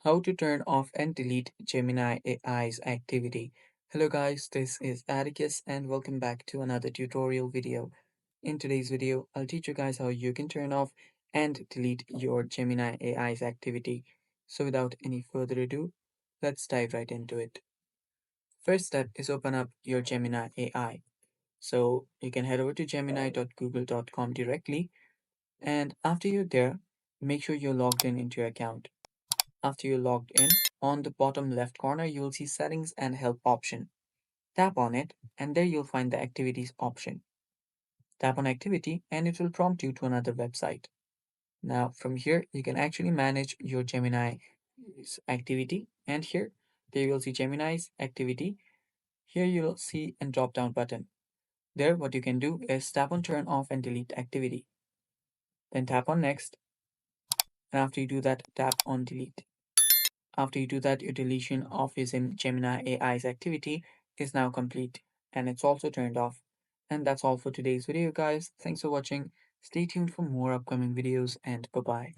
How to turn off and delete Gemini AI's activity. Hello guys, this is Atticus and welcome back to another tutorial video. In today's video, I'll teach you guys how you can turn off and delete your Gemini AI's activity. So without any further ado, let's dive right into it. First step is open up your Gemini AI. So you can head over to gemini.google.com directly, and after you're there, make sure you're logged in into your account. After you're logged in, on the bottom left corner, you'll see Settings and Help option. Tap on it, and there you'll find the Activities option. Tap on Activity, and it will prompt you to another website. Now, from here, you can actually manage your Gemini's activity, and here, there you'll see Gemini's activity. Here you'll see a drop down button. There, what you can do is tap on Turn off and delete activity. Then tap on Next, and after you do that, tap on Delete. After you do that, your deletion of your Gemini AI's activity is now complete and it's also turned off. And that's all for today's video, guys. Thanks for watching. Stay tuned for more upcoming videos and bye bye.